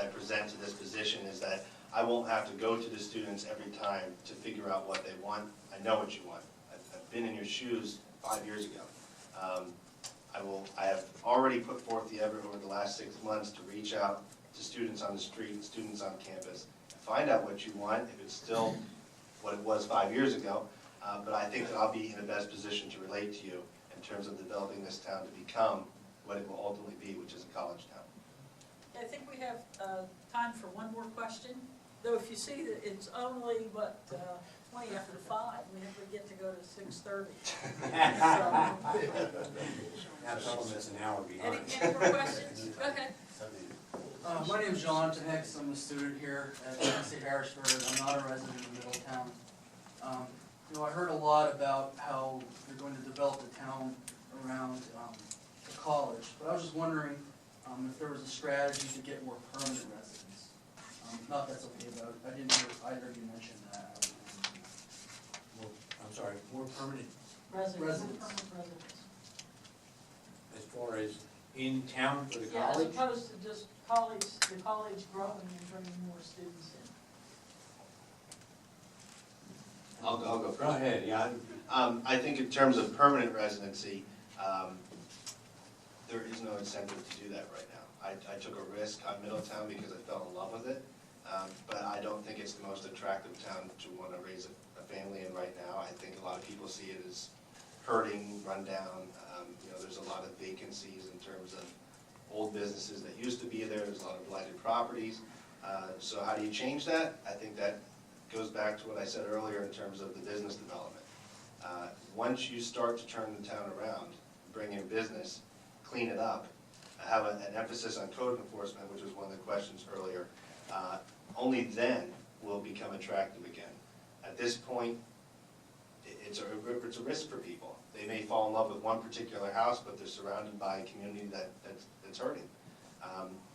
I present to this position is that I won't have to go to the students every time to figure out what they want. I know what you want. I've been in your shoes 5 years ago. I have already put forth the effort over the last 6 months to reach out to students on the street, students on campus, and find out what you want, if it's still what it was 5 years ago. But I think that I'll be in the best position to relate to you in terms of developing this town to become what it will ultimately be, which is a college town. I think we have time for one more question, though if you see that it's only, 20 after 5, we never get to go to 6:30. That's almost an hour behind. Any more questions? Go ahead. My name is John Tehex. I'm a student here at UNC Harrisburg. I'm not a resident of Middletown. I heard a lot about how you're going to develop the town around the college, but I was just wondering if there was a strategy to get more permanent residents. Not that's okay, but I didn't hear either of you mention that. I'm sorry, more permanent Residents. as far as in town for the Yeah, as college? opposed to just the college growing and bringing more students in. I'll go first. Go ahead, yeah. I think in terms of permanent residency, there is no incentive to do that right now. I took a risk on Middletown because I fell in love with it, but I don't think it's the most attractive town to want to raise a family in right now. I think a lot of people see it as hurting, rundown. There's a lot of vacancies in terms of old businesses that used to be there. There's a lot of blighted properties. So how do you change that? I think that goes back to what I said earlier in terms of the business development. Once you start to turn the town around, bring in business, clean it up, have an emphasis on code enforcement, which was one of the questions earlier, only then will it become attractive again. At this point, it's a risk for people. They may fall in love with one particular house, but they're surrounded by a community that's hurting,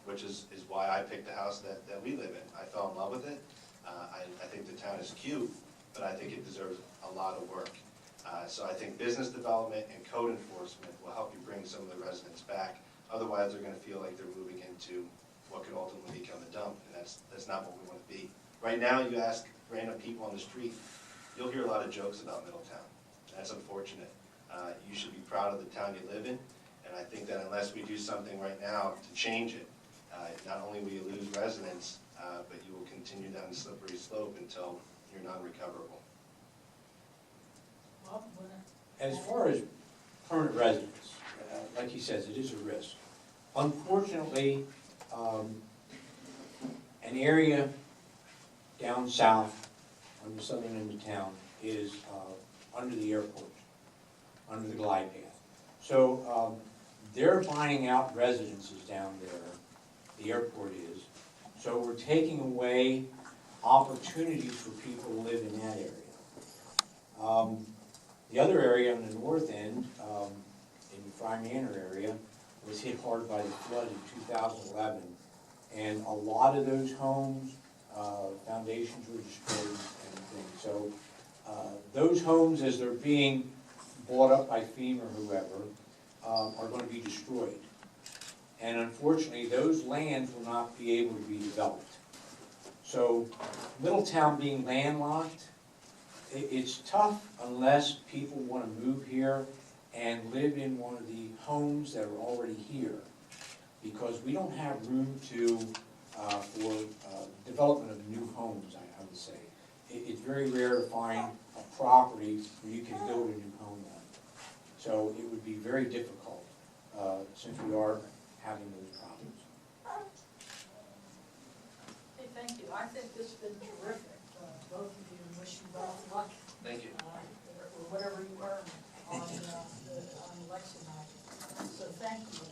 which is why I picked the house that we live in. I fell in love with it. I think the town is cute, but I think it deserves a lot of work. So I think business development and code enforcement will help you bring some of the residents back. Otherwise, they're going to feel like they're moving into what could ultimately become a dump, and that's not what we want to be. Right now, you ask random people on the street, you'll hear a lot of jokes about Middletown. That's unfortunate. You should be proud of the town you live in, and I think that unless we do something right now to change it, not only will you lose residents, but you will continue down the slippery slope until you're non-recoverable. As far as permanent residents, like he says, it is a risk. Unfortunately, an area down south on the southern end of town is under the airport, under the glide path. So they're finding out residences down there, the airport is. So we're taking away opportunities for people to live in that area. The other area on the north end, in the Fry Manor area, was hit hard by the flood in 2011. And a lot of those homes, foundations were destroyed and things. So those homes, as they're being bought up by FEMA or whoever, are going to be destroyed. And unfortunately, those lands will not be able to be developed. So Middletown being landlocked, it's tough unless people want to move here and live in one of the homes that are already here, because we don't have room for development of new homes, I would say. It's very rare to find a property where you can build a new home on. So it would be very difficult since we are having those problems. Hey, thank you. I think this has been terrific, both of you, and wish you both luck. Thank you. Or whatever you earn on election night. So thank you.